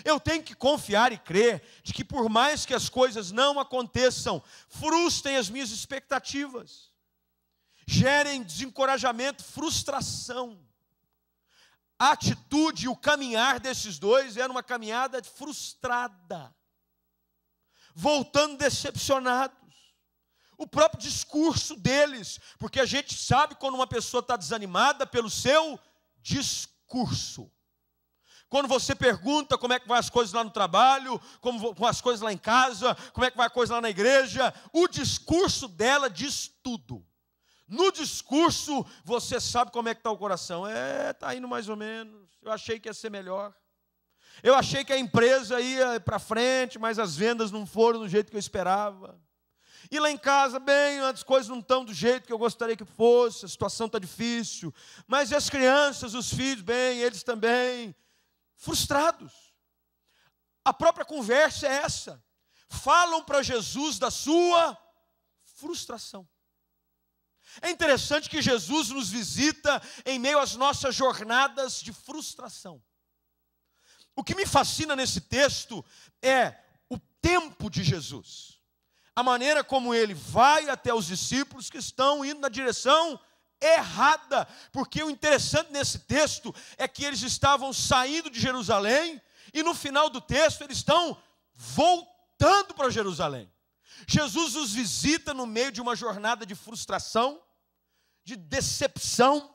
Eu tenho que confiar e crer de que por mais que as coisas não aconteçam, frustrem as minhas expectativas, gerem desencorajamento, frustração. A atitude e o caminhar desses dois era uma caminhada frustrada, voltando decepcionados. O próprio discurso deles, porque a gente sabe quando uma pessoa está desanimada pelo seu discurso. Quando você pergunta como é que vai as coisas lá no trabalho, como vão as coisas lá em casa, como é que vai a coisa lá na igreja, o discurso dela diz tudo. No discurso, você sabe como é que está o coração. Está indo mais ou menos. Eu achei que ia ser melhor. Eu achei que a empresa ia para frente, mas as vendas não foram do jeito que eu esperava. E lá em casa, bem, as coisas não estão do jeito que eu gostaria que fosse, a situação está difícil. Mas e as crianças, os filhos, bem, eles também, frustrados. A própria conversa é essa. Falam para Jesus da sua frustração. É interessante que Jesus nos visita em meio às nossas jornadas de frustração. O que me fascina nesse texto é o tempo de Jesus. A maneira como ele vai até os discípulos que estão indo na direção errada. Porque o interessante nesse texto é que eles estavam saindo de Jerusalém e no final do texto eles estão voltando para Jerusalém. Jesus os visita no meio de uma jornada de frustração, de decepção,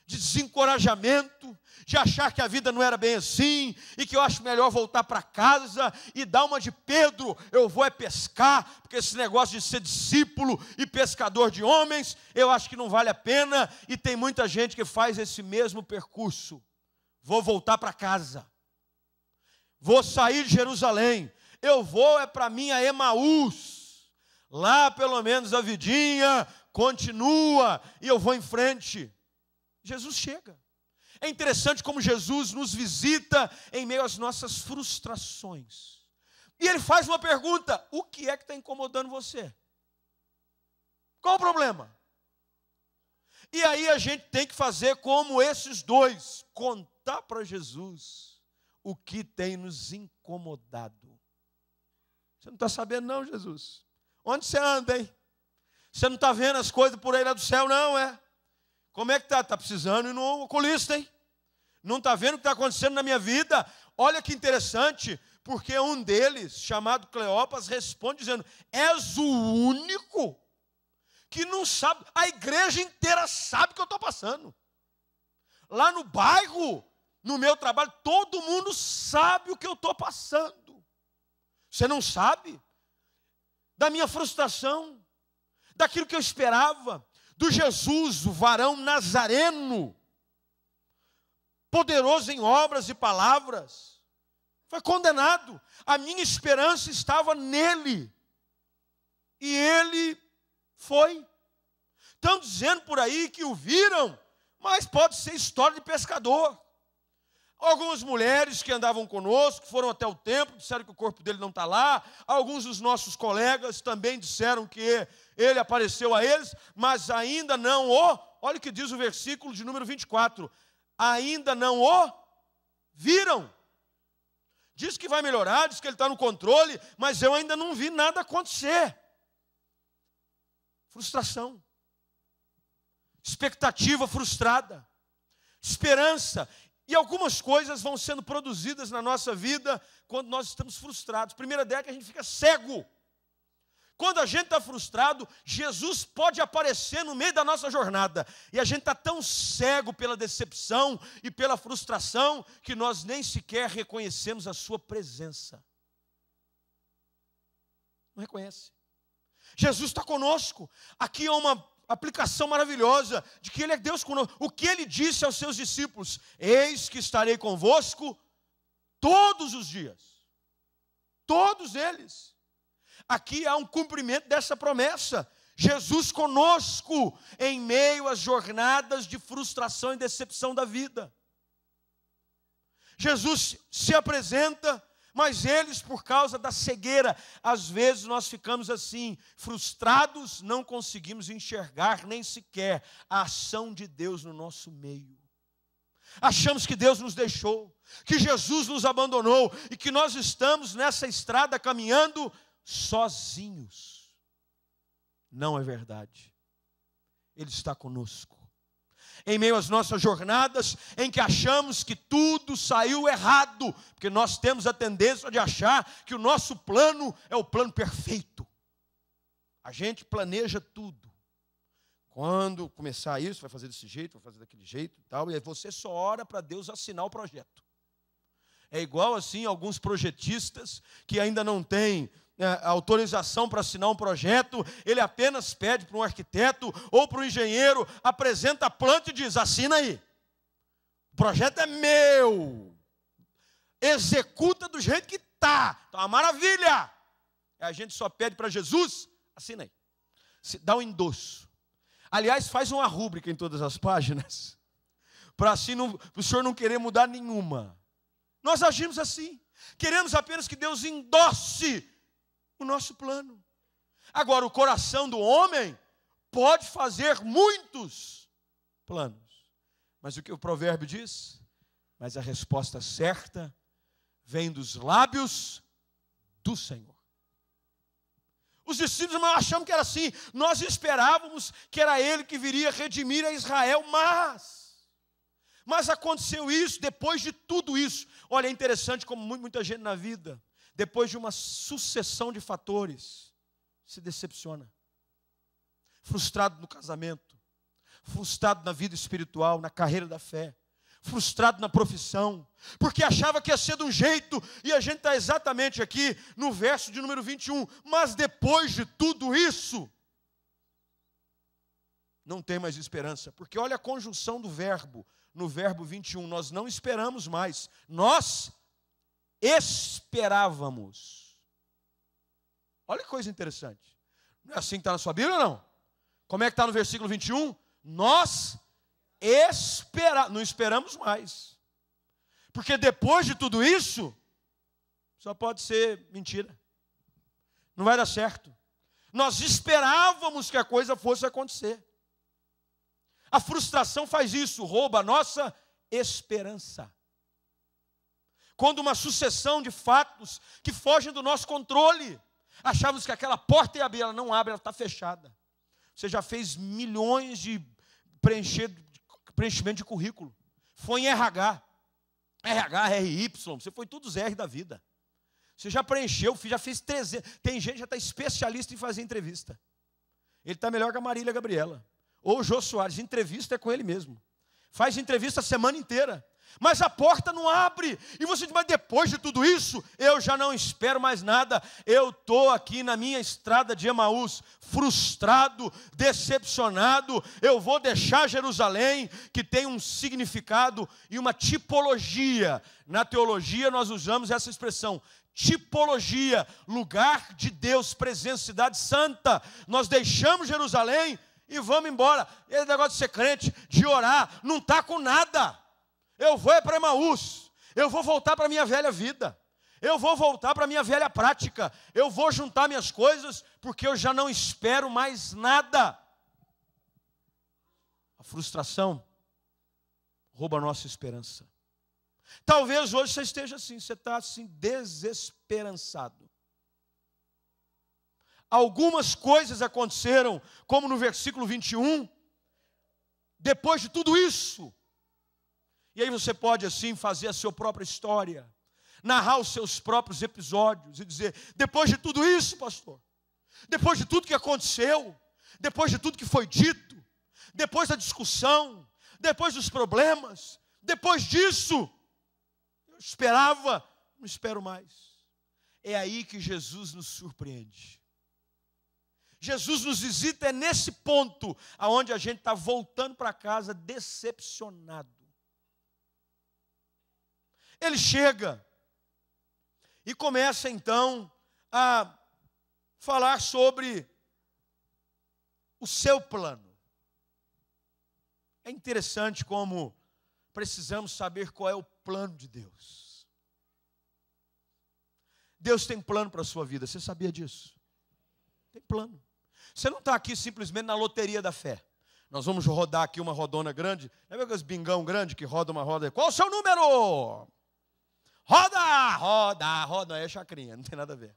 de desencorajamento, de achar que a vida não era bem assim, e que eu acho melhor voltar para casa e dar uma de Pedro, eu vou pescar, porque esse negócio de ser discípulo e pescador de homens, eu acho que não vale a pena, e tem muita gente que faz esse mesmo percurso. Vou voltar para casa, vou sair de Jerusalém, eu vou para minha Emaús, lá pelo menos a vidinha continua, e eu vou em frente. Jesus chega. É interessante como Jesus nos visita em meio às nossas frustrações. E ele faz uma pergunta: o que é que está incomodando você? Qual o problema? E aí a gente tem que fazer como esses dois, contar para Jesus o que tem nos incomodado. Você não está sabendo não, Jesus? Onde você anda, hein? Você não está vendo as coisas por aí lá do céu, não, é? Como é que está? Está precisando ir no oculista, hein? Não está vendo o que está acontecendo na minha vida? Olha que interessante, porque um deles, chamado Cleopas, responde dizendo: és o único que não sabe, a igreja inteira sabe o que eu estou passando. Lá no bairro, no meu trabalho, todo mundo sabe o que eu estou passando. Você não sabe? Da minha frustração, daquilo que eu esperava, do Jesus, o varão nazareno, poderoso em obras e palavras, foi condenado. A minha esperança estava nele, e ele foi. Estão dizendo por aí que o viram, mas pode ser história de pescador. Algumas mulheres que andavam conosco foram até o templo, disseram que o corpo dele não está lá. Alguns dos nossos colegas também disseram que ele apareceu a eles, mas ainda não o... Olha o que diz o versículo de número 24. Ainda não o viram. Diz que vai melhorar, diz que ele está no controle, mas eu ainda não vi nada acontecer. Frustração. Expectativa frustrada. Esperança. E algumas coisas vão sendo produzidas na nossa vida quando nós estamos frustrados. A primeira ideia é que a gente fica cego. Quando a gente está frustrado, Jesus pode aparecer no meio da nossa jornada. E a gente está tão cego pela decepção e pela frustração que nós nem sequer reconhecemos a sua presença. Não reconhece. Jesus está conosco. Aqui é uma aplicação maravilhosa de que ele é Deus conosco. O que ele disse aos seus discípulos: eis que estarei convosco todos os dias. Todos eles. Aqui há um cumprimento dessa promessa. Jesus conosco em meio às jornadas de frustração e decepção da vida. Jesus se apresenta, mas eles, por causa da cegueira, às vezes nós ficamos assim, frustrados, não conseguimos enxergar nem sequer a ação de Deus no nosso meio. Achamos que Deus nos deixou, que Jesus nos abandonou e que nós estamos nessa estrada caminhando sozinhos. Não é verdade. Ele está conosco. Em meio às nossas jornadas, em que achamos que tudo saiu errado, porque nós temos a tendência de achar que o nosso plano é o plano perfeito. A gente planeja tudo. Quando começar isso, vai fazer desse jeito, vai fazer daquele jeito e tal, e aí você só ora para Deus assinar o projeto. É igual assim alguns projetistas que ainda não têm autorização para assinar um projeto, ele apenas pede para um arquiteto ou para um engenheiro, apresenta a planta e diz, assina aí. O projeto é meu. Executa do jeito que está. Então, uma maravilha. A gente só pede para Jesus, assina aí. Dá um endosso. Aliás, faz uma rúbrica em todas as páginas, para assim o senhor não querer mudar nenhuma. Nós agimos assim. Queremos apenas que Deus endosse o nosso plano. Agora, o coração do homem pode fazer muitos planos. Mas o que o provérbio diz? Mas a resposta certa vem dos lábios do Senhor. Os discípulos achamos que era assim. Nós esperávamos que era Ele que viria redimir a Israel, mas aconteceu isso, depois de tudo isso. Olha, é interessante como muita gente na vida, depois de uma sucessão de fatores, se decepciona. Frustrado no casamento, frustrado na vida espiritual, na carreira da fé, frustrado na profissão, porque achava que ia ser de um jeito, e a gente está exatamente aqui no verso de número 21. Mas depois de tudo isso, não tem mais esperança, porque olha a conjunção do verbo, no verbo 21, nós não esperamos mais, nós esperávamos. Olha que coisa interessante. Não é assim que está na sua Bíblia, não? Como é que está no versículo 21? Nós não esperamos mais. Porque depois de tudo isso, só pode ser mentira. Não vai dar certo. Nós esperávamos que a coisa fosse acontecer. A frustração faz isso, rouba a nossa esperança. Quando uma sucessão de fatos que fogem do nosso controle, achávamos que aquela porta ia abrir, ela não abre, ela está fechada. Você já fez milhões de preenchimento de currículo. Foi em RH, RY, você foi todos os R da vida. Você já preencheu, já fez 300. Tem gente que já está especialista em fazer entrevista. Ele está melhor que a Marília Gabriela. Ou o Jô Soares, entrevista é com ele mesmo. Faz entrevista a semana inteira. Mas a porta não abre. E você diz, mas depois de tudo isso, eu já não espero mais nada. Eu estou aqui na minha estrada de Emaús, frustrado, decepcionado. Eu vou deixar Jerusalém, que tem um significado e uma tipologia. Na teologia nós usamos essa expressão, tipologia, lugar de Deus, presença, cidade santa. Nós deixamos Jerusalém e vamos embora. Esse negócio de ser crente, de orar, não está com nada. Eu vou para Emaús, eu vou voltar para a minha velha vida, eu vou voltar para a minha velha prática, eu vou juntar minhas coisas, porque eu já não espero mais nada. A frustração rouba a nossa esperança. Talvez hoje você esteja assim, você está assim desesperançado. Algumas coisas aconteceram, como no versículo 21, depois de tudo isso. E aí você pode assim fazer a sua própria história, narrar os seus próprios episódios e dizer, depois de tudo isso, pastor, depois de tudo que aconteceu, depois de tudo que foi dito, depois da discussão, depois dos problemas, depois disso, eu esperava, não espero mais. É aí que Jesus nos surpreende. Jesus nos visita nesse ponto, aonde a gente está voltando para casa decepcionado. Ele chega e começa então a falar sobre o seu plano. É interessante como precisamos saber qual é o plano de Deus. Deus tem plano para a sua vida, você sabia disso? Tem plano. Você não está aqui simplesmente na loteria da fé. Nós vamos rodar aqui uma rodona grande. Lembra aqueles bingão grande que roda uma roda? Qual o seu número? Roda, roda, roda. É chacrinha, não tem nada a ver.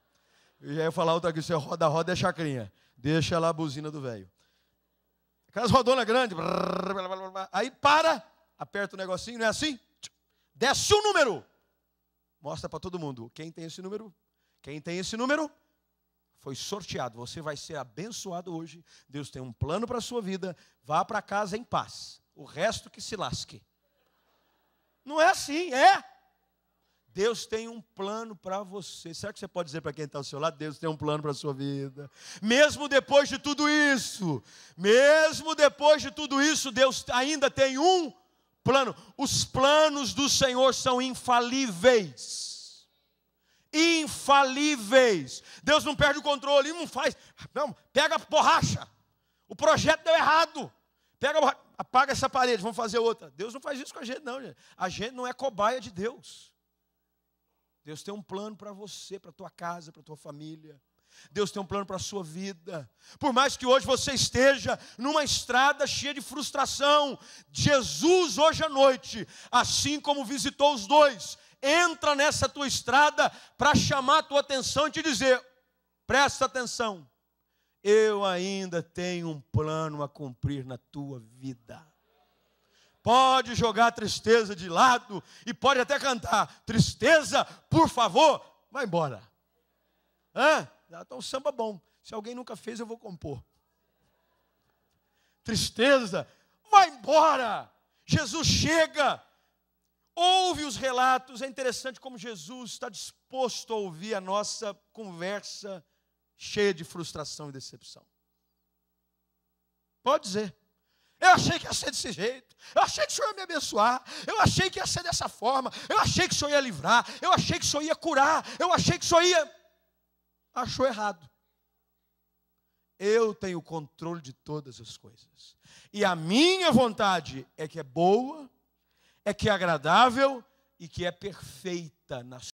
Eu já ia falar outra aqui, você roda, roda é chacrinha. Deixa lá a buzina do velho. Aquelas rodonas grandes. Aí para, aperta o negocinho, não é assim? Desce o número. Mostra para todo mundo. Quem tem esse número? Quem tem esse número? Foi sorteado. Você vai ser abençoado hoje. Deus tem um plano para a sua vida. Vá para casa em paz. O resto que se lasque. Não é assim, é. Deus tem um plano para você. Será que você pode dizer para quem está ao seu lado? Deus tem um plano para a sua vida. Mesmo depois de tudo isso. Mesmo depois de tudo isso, Deus ainda tem um plano. Os planos do Senhor são infalíveis. Infalíveis. Deus não perde o controle, não faz. Não, pega a borracha. O projeto deu errado. Pega a borracha, apaga essa parede, vamos fazer outra. Deus não faz isso com a gente, não, gente. A gente não é cobaia de Deus. Deus tem um plano para você, para a tua casa, para a tua família. Deus tem um plano para a sua vida. Por mais que hoje você esteja numa estrada cheia de frustração, Jesus hoje à noite, assim como visitou os dois, entra nessa tua estrada para chamar a tua atenção e te dizer: presta atenção, eu ainda tenho um plano a cumprir na tua vida. Pode jogar a tristeza de lado e pode até cantar: tristeza, por favor, vai embora. Está um samba bom. Se alguém nunca fez, eu vou compor. Tristeza, vai embora. Jesus chega, ouve os relatos. É interessante como Jesus está disposto a ouvir a nossa conversa cheia de frustração e decepção. Pode dizer: eu achei que ia ser desse jeito, eu achei que o Senhor ia me abençoar, eu achei que ia ser dessa forma, eu achei que o Senhor ia livrar, eu achei que o Senhor ia curar, eu achei que o Senhor ia... Achou errado. Eu tenho o controle de todas as coisas. E a minha vontade é que é boa, é que é agradável e que é perfeita na